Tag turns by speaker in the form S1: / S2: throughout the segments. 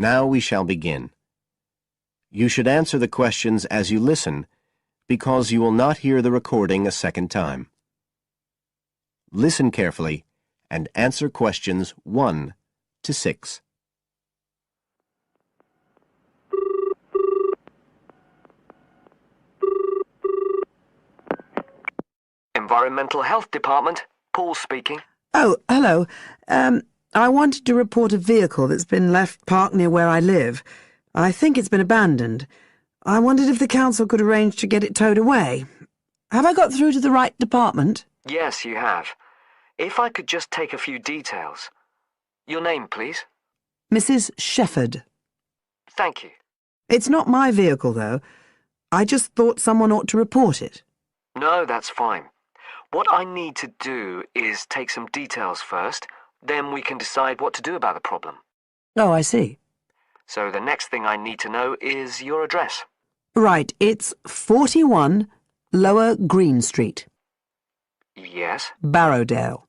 S1: Now we shall begin. You should answer the questions as you listen, because you will not hear the recording a second time. Listen carefully and answer questions 1 to 6.
S2: Environmental Health Department, Paul speaking.
S3: Oh, hello. I wanted to report a vehicle that's been left parked near where I live. I think it's been abandoned. I wondered if the council could arrange to get it towed away. Have I got through to the right department?
S2: Yes, you have. If I could just take a few details. Your name, please?
S3: Mrs. Shefford.
S2: Thank you.
S3: It's not my vehicle, though. I just thought someone ought to report it.
S2: No, that's fine. What I need to do is take some details first, then we can decide what to do about the problem.
S3: Oh, I see.
S2: So the next thing I need to know is your address.
S3: Right, it's 41 Lower Green Street,
S2: Yes?
S3: Barrowdale.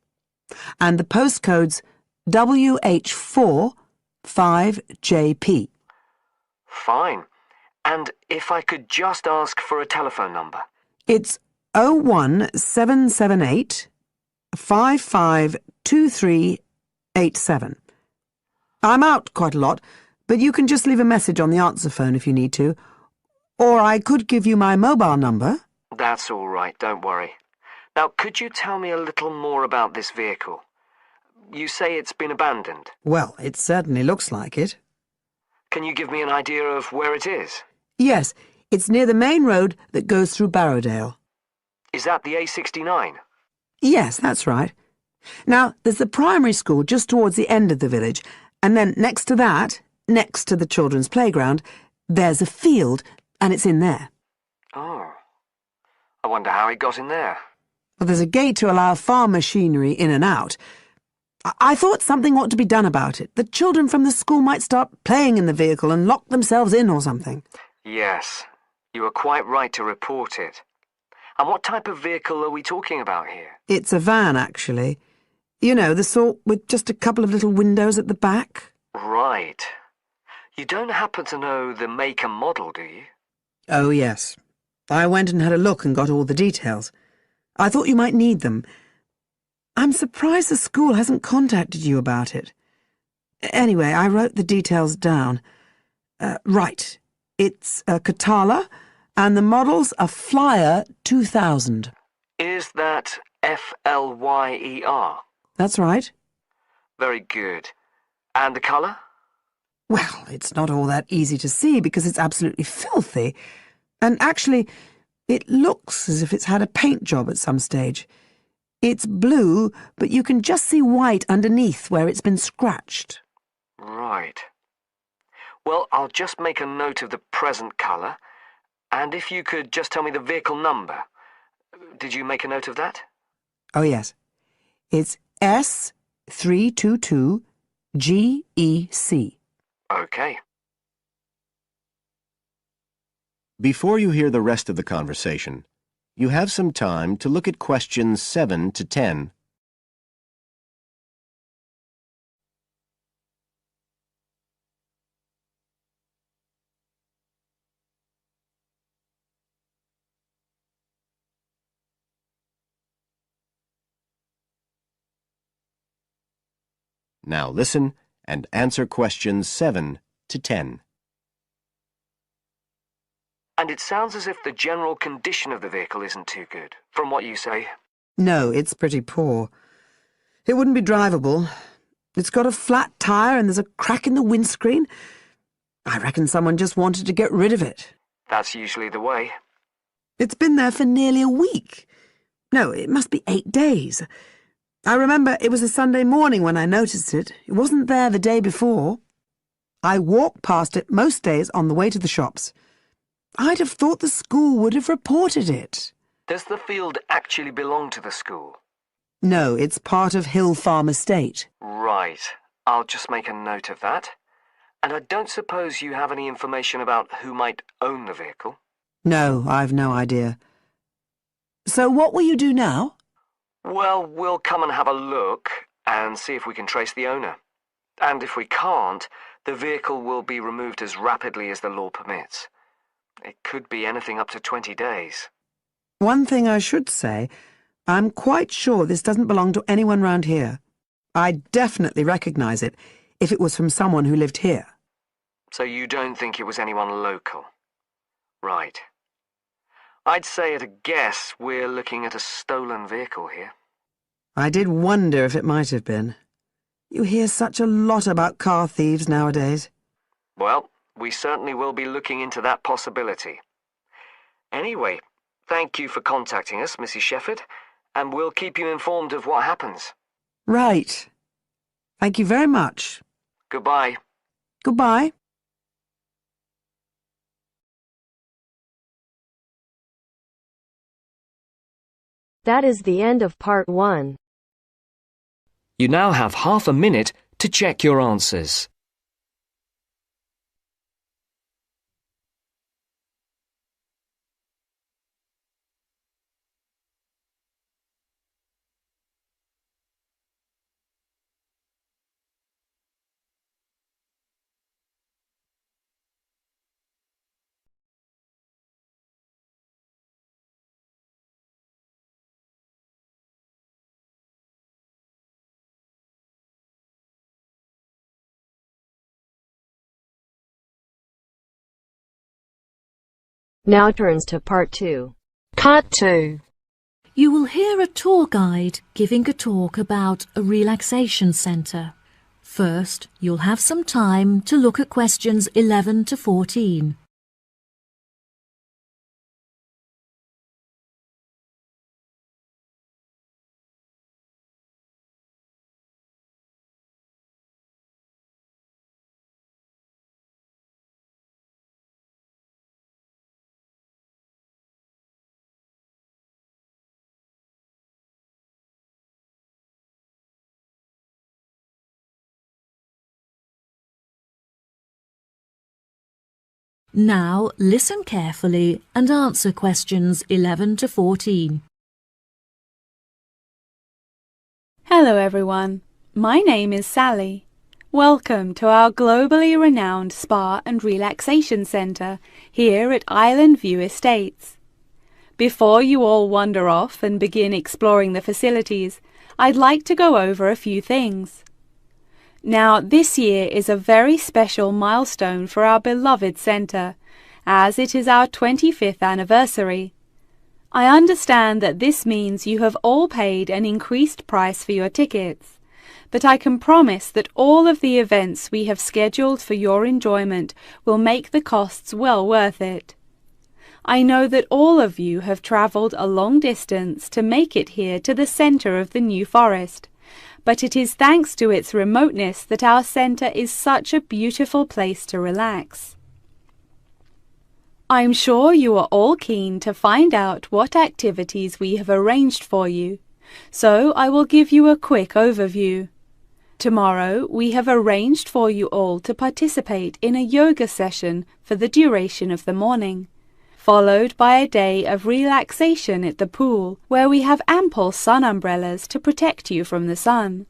S3: And the postcode's WH4 5JP.
S2: Fine. And if I could just ask for a telephone number.
S3: It's 01778 552387. I'm out quite a lot, but you can just leave a message on the answer phone if you need to. Or I could give you my mobile number.
S2: That's all right, don't worry. Now, could you tell me a little more about this vehicle? You say it's been abandoned.
S3: Well, it certainly looks like it.
S2: Can you give me an idea of where it is?
S3: Yes, it's near the main road that goes through Barrowdale.
S2: Is that the A69?
S3: Yes, that's right. Now, there's the primary school just towards the end of the village, and then next to that, next to the children's playground, there's a field, and it's in there.
S2: Oh. I wonder how it got in there.
S3: Well, there's a gate to allow farm machinery in and out. I thought something ought to be done about it. The children from the school might start playing in the vehicle and lock themselves in or something.
S2: Yes, you are quite right to report it. And what type of vehicle are we talking about here?
S3: It's a van, actually. You know, the sort with just a couple of little windows at the back.
S2: Right. You don't happen to know the make and model, do you?
S3: Oh, yes. I went and had a look and got all the details. I thought you might need them. I'm surprised the school hasn't contacted you about it. Anyway, I wrote the details down. Right. It's a Catala, and the model's a Flyer 2000.
S2: Is that Flyer?
S3: That's right.
S2: Very good. And the colour?
S3: Well, it's not all that easy to see because it's absolutely filthy. And actually, it looks as if it's had a paint job at some stage. It's blue, but you can just see white underneath where it's been scratched.
S2: Right. Well, I'll just make a note of the present colour, and if you could just tell me the vehicle number. Did you make a note of that?
S3: Oh, yes. It's S322GEC.
S2: Okay.
S1: Before you hear the rest of the conversation, you have some time to look at questions 7 to 10. Now listen and answer questions 7 to 10.
S2: And it sounds as if the general condition of the vehicle isn't too good, from what you say.
S3: No, it's pretty poor. It wouldn't be drivable. It's got a flat tyre and there's a crack in the windscreen. I reckon someone just wanted to get rid of it.
S2: That's usually the way.
S3: It's been there for nearly a week. No, it must be 8 days. I remember it was a Sunday morning when I noticed it. It wasn't there the day before. I walk past it most days on the way to the shops. I'd have thought the school would have reported it.
S2: Does the field actually belong to the school?
S3: No, it's part of Hill Farm Estate.
S2: Right. I'll just make a note of that. And I don't suppose you have any information about who might own the vehicle?
S3: No, I've no idea. So what will you do now?
S2: Well, we'll come and have a look and see if we can trace the owner. And if we can't, The vehicle will be removed as rapidly as the law permits. It could be anything up to 20 days.
S3: One thing I should say, I'm quite sure this doesn't belong to anyone round here. I'd definitely recognise it if it was from someone who lived here.
S2: So you don't think it was anyone local? Right. I'd say at a guess we're looking at a stolen vehicle here.
S3: I did wonder if it might have been. You hear such a lot about car thieves nowadays.
S2: Well, we certainly will be looking into that possibility. Anyway, thank you for contacting us, Mrs. Shefford, and we'll keep you informed of what happens.
S3: Right. Thank you very much.
S2: Goodbye.
S3: Goodbye.
S4: That is the end of part 1.
S5: You now have half a minute to check your answers.
S4: Now turns to part 2.
S6: Part 2. You will hear a tour guide giving a talk about a relaxation centre. First, you'll have some time to look at questions 11 to 14. Now listen carefully and answer questions 11 to 14.
S7: Hello everyone, my name is Sally. Welcome to our globally renowned spa and relaxation centre here at Island View Estates. Before you all wander off and begin exploring the facilities, I'd like to go over a few things. Now, this year is a very special milestone for our beloved centre, as it is our 25th anniversary. I understand that this means you have all paid an increased price for your tickets, but I can promise that all of the events we have scheduled for your enjoyment will make the costs well worth it. I know that all of you have travelled a long distance to make it here to the centre of the New Forest, but it is thanks to its remoteness that our centre is such a beautiful place to relax. I'm sure you are all keen to find out what activities we have arranged for you, so I will give you a quick overview. Tomorrow we have arranged for you all to participate in a yoga session for the duration of the morning, followed by a day of relaxation at the pool, where we have ample sun umbrellas to protect you from the sun.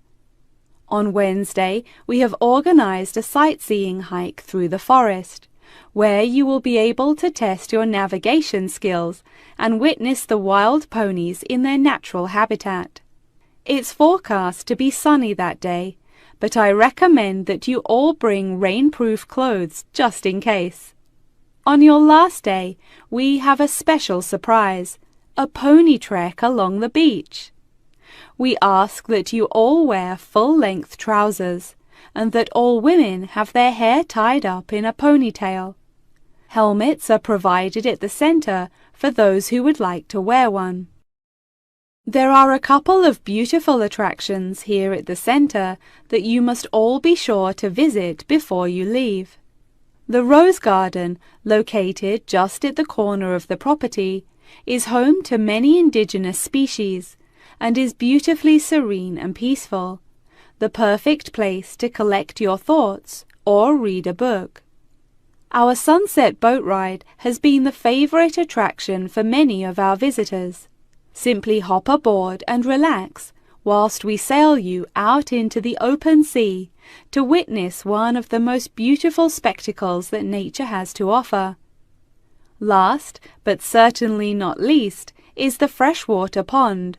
S7: On Wednesday, we have organized a sightseeing hike through the forest, where you will be able to test your navigation skills and witness the wild ponies in their natural habitat. It's forecast to be sunny that day, but I recommend that you all bring rainproof clothes just in case. On your last day, we have a special surprise, a pony trek along the beach. We ask that you all wear full-length trousers and that all women have their hair tied up in a ponytail. Helmets are provided at the centre for those who would like to wear one. There are a couple of beautiful attractions here at the centre that you must all be sure to visit before you leave. The Rose Garden, located just at the corner of the property, is home to many indigenous species and is beautifully serene and peaceful, the perfect place to collect your thoughts or read a book. Our sunset boat ride has been the favourite attraction for many of our visitors. Simply hop aboard and relax whilst we sail you out into the open sea to witness one of the most beautiful spectacles that nature has to offer. Last, but certainly not least, is the freshwater pond,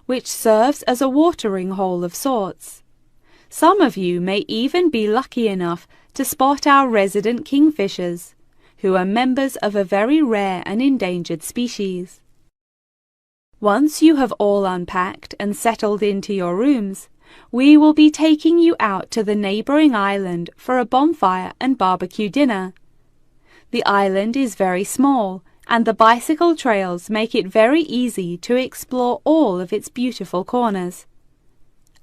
S7: which serves as a watering hole of sorts. Some of you may even be lucky enough to spot our resident kingfishers, who are members of a very rare and endangered species. Once you have all unpacked and settled into your rooms, we will be taking you out to the neighbouring island for a bonfire and barbecue dinner. The island is very small, and the bicycle trails make it very easy to explore all of its beautiful corners.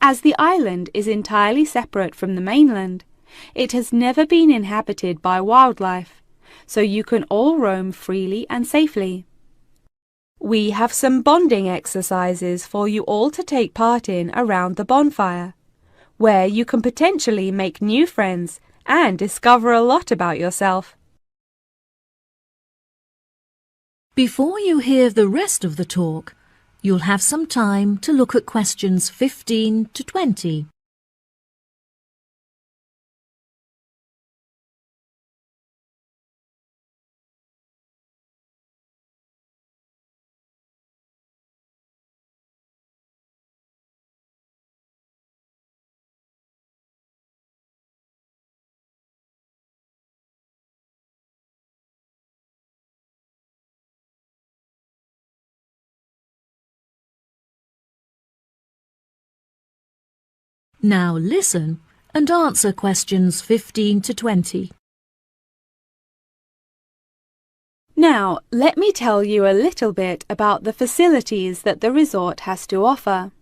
S7: As the island is entirely separate from the mainland, it has never been inhabited by wildlife, so you can all roam freely and safely. We have some bonding exercises for you all to take part in around the bonfire, where you can potentially make new friends and discover a lot about yourself.
S6: Before you hear the rest of the talk, you'll have some time to look at questions 15 to 20. Now listen and answer questions 15 to 20.
S7: Now, let me tell you a little bit about the facilities that the resort has to offer.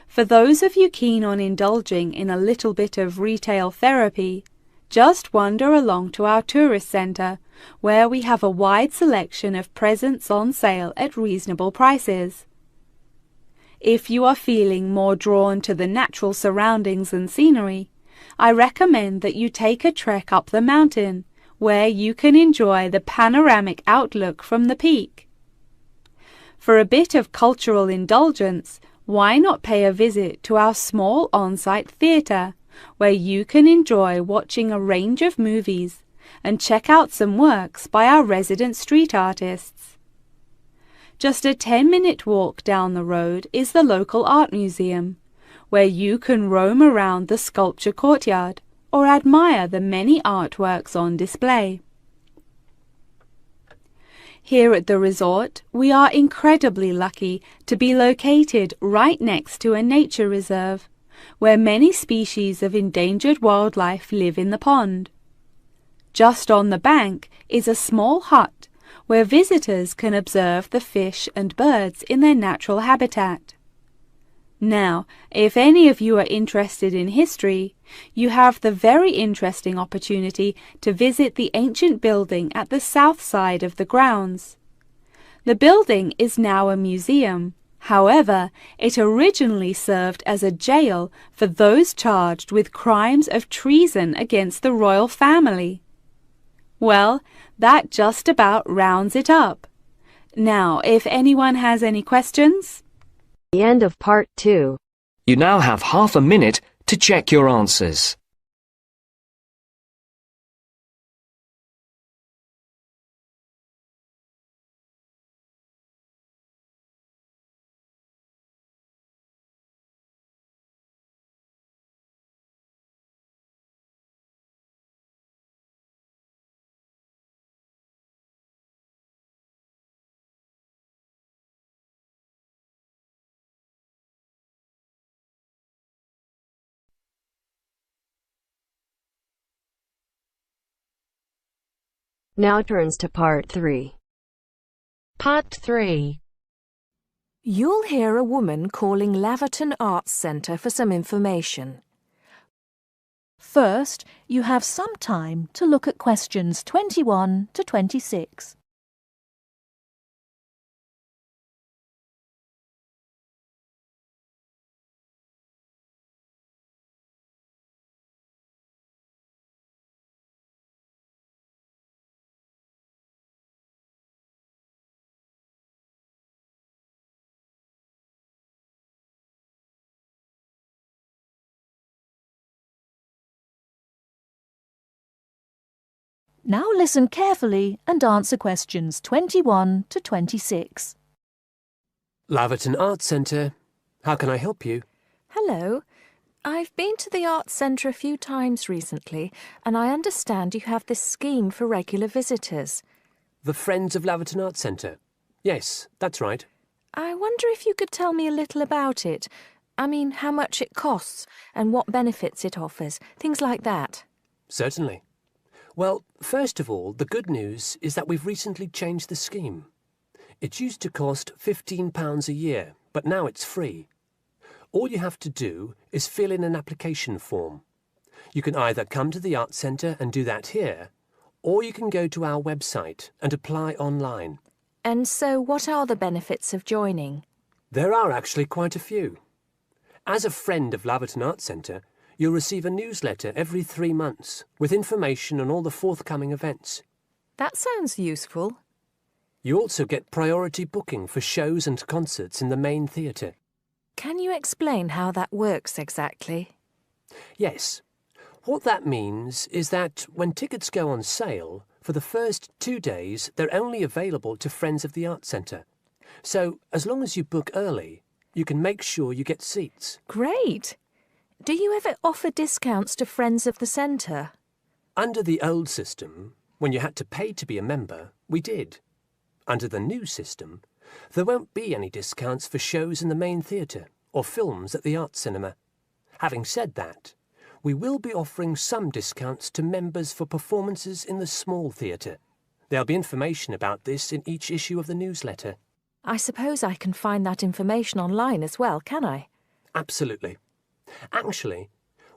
S7: For those of you keen on indulging in a little bit of retail therapy, just wander along to our tourist centre, where we have a wide selection of presents on sale at reasonable prices. If you are feeling more drawn to the natural surroundings and scenery, I recommend that you take a trek up the mountain, where you can enjoy the panoramic outlook from the peak. For a bit of cultural indulgence, why not pay a visit to our small on-site theatre, where you can enjoy watching a range of movies and check out some works by our resident street artists. Just a 10-minute walk down the road is the local art museum, where you can roam around the sculpture courtyard or admire the many artworks on display. Here at the resort, we are incredibly lucky to be located right next to a nature reserve, where many species of endangered wildlife live in the pond. Just on the bank is a small hut where visitors can observe the fish and birds in their natural habitat. Now, if any of you are interested in history, you have the very interesting opportunity to visit the ancient building at the south side of the grounds. The building is now a museum. However, it originally served as a jail for those charged with crimes of treason against the royal family. Well, that just about rounds it up. Now, if anyone has any questions?
S4: The end of part 2.
S5: You now have half a minute to check your answers.
S4: Now turns to part 3.
S8: Part 3.
S9: You'll hear a woman calling Laverton Arts Centre for some information.
S6: First, you have some time to look at questions 21 to 26. Now listen carefully and answer questions 21 to 26.
S10: Laverton Arts Centre. How can I help you?
S9: Hello. I've been to the Arts Centre a few times recently, and I understand you have this scheme for regular visitors.
S10: The Friends of Laverton Arts Centre. Yes, that's right.
S9: I wonder if you could tell me a little about it. I mean, how much it costs and what benefits it offers, things like that.
S10: Certainly. Well, first of all, the good news is that we've recently changed the scheme. It used to cost £15 a year, but now it's free. All you have to do is fill in an application form. You can either come to the Arts Centre and do that here, or you can go to our website and apply online.
S9: And so what are the benefits of joining?
S10: There are actually quite a few. As a friend of Laverton Arts Centre, you'll receive a newsletter every 3 months with information on all the forthcoming events.
S9: That sounds useful.
S10: You also get priority booking for shows and concerts in the main theatre.
S9: Can you explain how that works exactly?
S10: Yes. What that means is that when tickets go on sale, for the first 2 days they're only available to Friends of the Arts Centre. So, as long as you book early, you can make sure you get seats.
S9: Great! Do you ever offer discounts to Friends of the Centre?
S10: Under the old system, when you had to pay to be a member, we did. Under the new system, there won't be any discounts for shows in the main theatre or films at the Arts Cinema. Having said that, we will be offering some discounts to members for performances in the small theatre. There'll be information about this in each issue of the newsletter.
S9: I suppose I can find that information online as well, can I?
S10: Absolutely. Actually,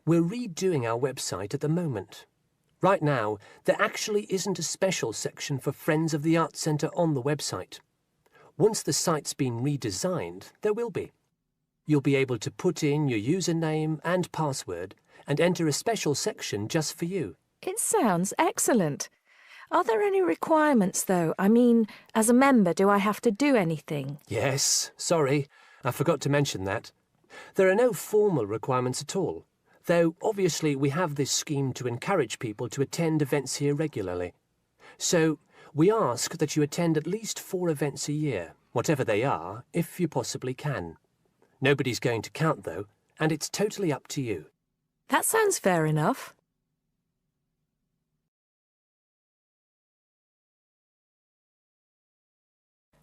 S10: we're redoing our website at the moment. Right now, there actually isn't a special section for Friends of the Arts Centre on the website. Once the site's been redesigned, there will be. You'll be able to put in your username and password and enter a special section just for you.
S9: It sounds excellent. Are there any requirements, though? I mean, as a member, do I have to do anything?
S10: Yes, sorry, I forgot to mention that. There are no formal requirements at all, though obviously we have this scheme to encourage people to attend events here regularly. So we ask that you attend at least 4 events a year, whatever they are, if you possibly can. Nobody's going to count, though, and it's totally up to you.
S9: That sounds fair enough.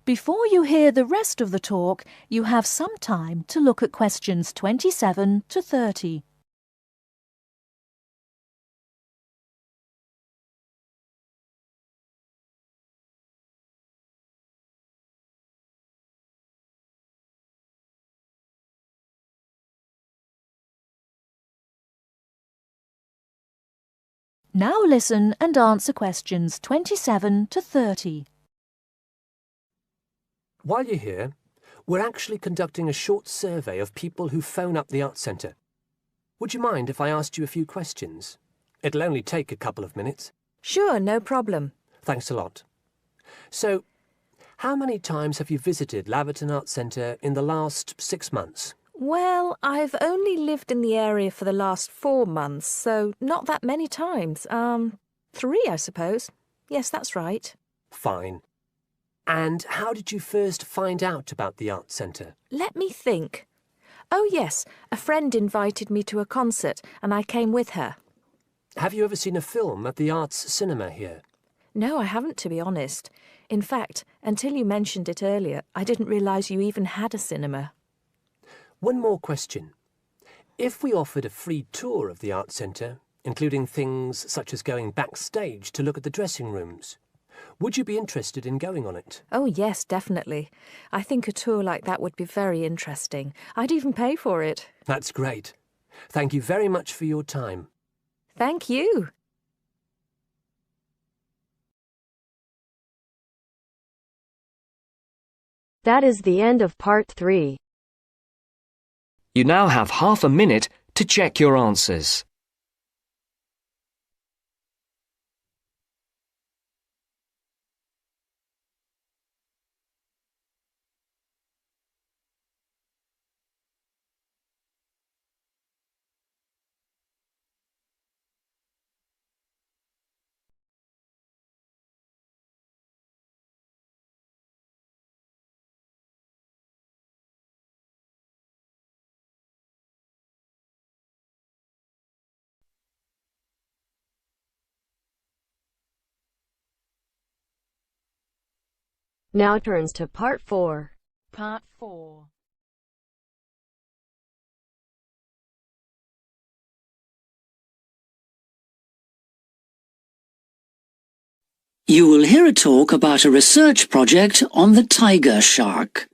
S6: Before you hear the rest of the talk, you have some time to look at questions 27 to 30. Now listen and answer questions 27 to 30.
S10: While you're here, we're actually conducting a short survey of people who phone up the Arts Centre. Would you mind if I asked you a few questions? It'll only take a couple of minutes.
S9: Sure, no problem.
S10: Thanks a lot. So, how many times have you visited Laverton Arts Centre in the last 6 months?
S9: Well, I've only lived in the area for the last 4 months, so not that many times. 3, I suppose. Yes, that's right.
S10: Fine. And how did you first find out about the Arts Centre?
S9: Let me think. Oh, yes, a friend invited me to a concert, and I came with her.
S10: Have you ever seen a film at the Arts Cinema here?
S9: No, I haven't, to be honest. In fact, until you mentioned it earlier, I didn't realise you even had a cinema.
S10: One more question. If we offered a free tour of the Arts Centre, including things such as going backstage to look at the dressing rooms, would you be interested in going on it?
S9: Oh, yes, definitely. I think a tour like that would be very interesting. I'd even pay for it.
S10: That's great. Thank you very much for your time.
S9: Thank you.
S4: That is the end of part 3.
S5: You now have half a minute to check your answers.
S4: Now turns to Part 4.
S8: Part 4.
S11: You will hear a talk about a research project on the tiger shark.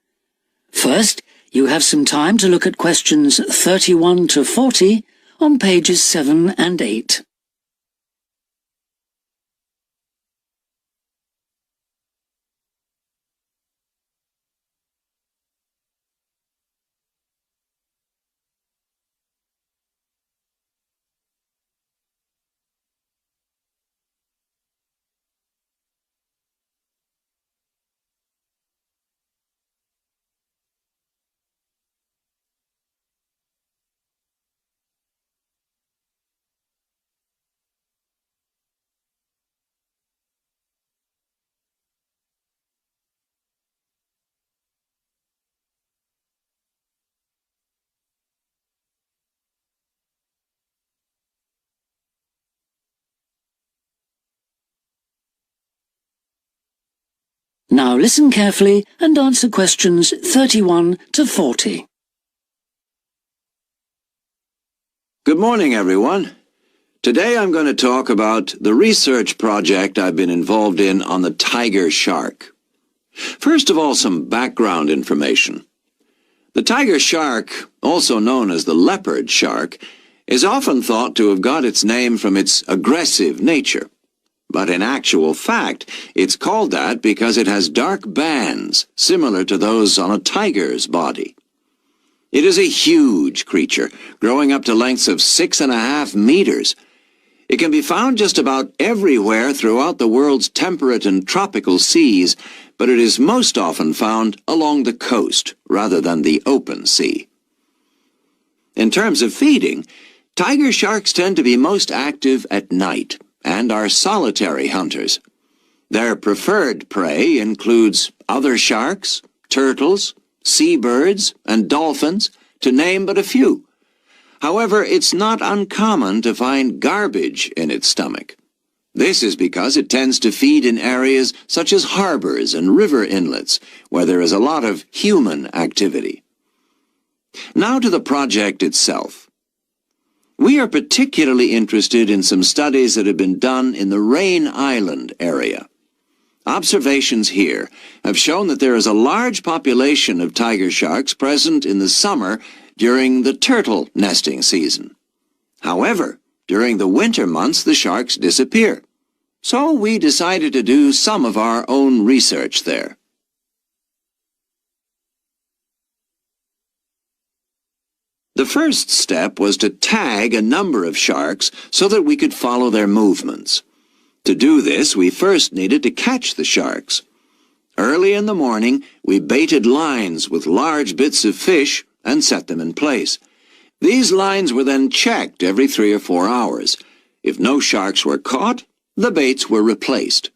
S11: First, you have some time to look at questions 31 to 40 on pages 7 and 8. Now listen carefully and answer questions 31 to 40.
S12: Good morning, everyone. Today I'm going to talk about the research project I've been involved in on the tiger shark. First of all, some background information. The tiger shark, also known as the leopard shark, is often thought to have got its name from its aggressive nature. But in actual fact, it's called that because it has dark bands, similar to those on a tiger's body. It is a huge creature, growing up to lengths of 6.5 meters. It can be found just about everywhere throughout the world's temperate and tropical seas, but it is most often found along the coast, rather than the open sea. In terms of feeding, tiger sharks tend to be most active at night, and are solitary hunters. Their preferred prey includes other sharks, turtles, seabirds, and dolphins, to name but a few. However, it's not uncommon to find garbage in its stomach. This is because it tends to feed in areas such as harbors and river inlets, where there is a lot of human activity. Now to the project itself. We are particularly interested in some studies that have been done in the Rain Island area. Observations here have shown that there is a large population of tiger sharks present in the summer during the turtle nesting season. However, during the winter months the sharks disappear. So we decided to do some of our own research there. The first step was to tag a number of sharks so that we could follow their movements. To do this, we first needed to catch the sharks. Early in the morning, we baited lines with large bits of fish and set them in place. These lines were then checked every 3 or 4 hours. If no sharks were caught, the baits were replaced.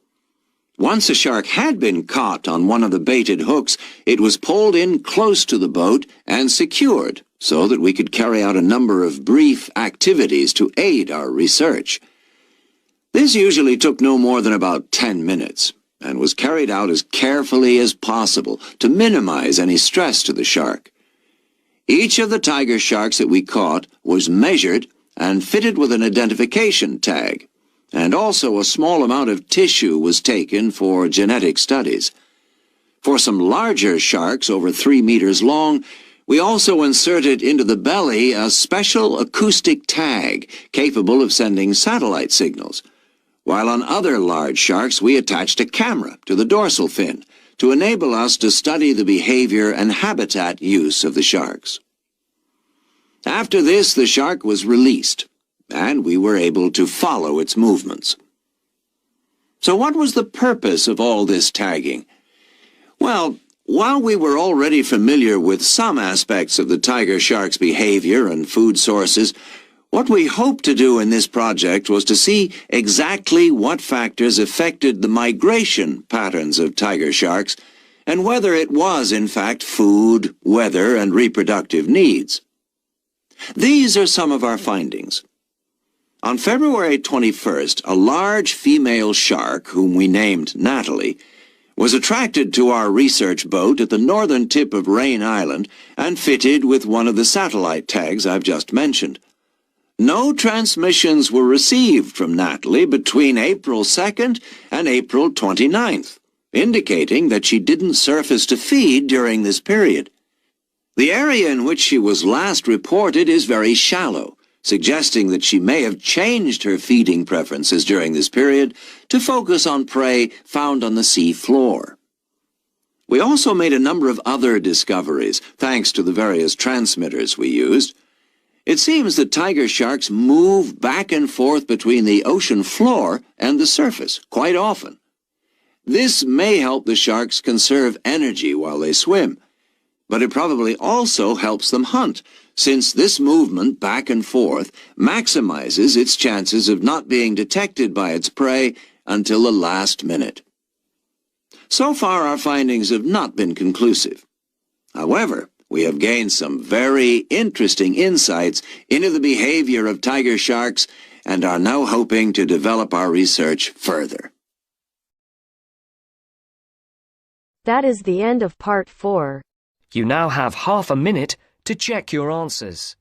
S12: Once a shark had been caught on one of the baited hooks, it was pulled in close to the boat and secured, so that we could carry out a number of brief activities to aid our research. This usually took no more than about 10 minutes, and was carried out as carefully as possible to minimize any stress to the shark. Each of the tiger sharks that we caught was measured and fitted with an identification tag, and also a small amount of tissue was taken for genetic studies. For some larger sharks over 3 meters long, we also inserted into the belly a special acoustic tag capable of sending satellite signals, while on other large sharks we attached a camera to the dorsal fin to enable us to study the behavior and habitat use of the sharks. After this, the shark was released, and we were able to follow its movements. So what was the purpose of all this tagging? Well, while we were already familiar with some aspects of the tiger shark's behavior and food sources, what we hoped to do in this project was to see exactly what factors affected the migration patterns of tiger sharks and whether it was, in fact, food, weather, and reproductive needs. These are some of our findings. On February 21st, a large female shark, whom we named Natalie, was attracted to our research boat at the northern tip of Rain Island and fitted with one of the satellite tags I've just mentioned. No transmissions were received from Natalie between April 2nd and April 29th, indicating that she didn't surface to feed during this period. The area in which she was last reported is very shallow, suggesting that she may have changed her feeding preferences during this period to focus on prey found on the sea floor. We also made a number of other discoveries, thanks to the various transmitters we used. It seems that tiger sharks move back and forth between the ocean floor and the surface quite often. This may help the sharks conserve energy while they swim, but it probably also helps them hunt, since this movement back and forth maximizes its chances of not being detected by its prey until the last minute. So far, our findings have not been conclusive. However, we have gained some very interesting insights into the behavior of tiger sharks and are now hoping to develop our research further.
S4: That is the end of part 4.
S5: You now have half a minute to check your answers.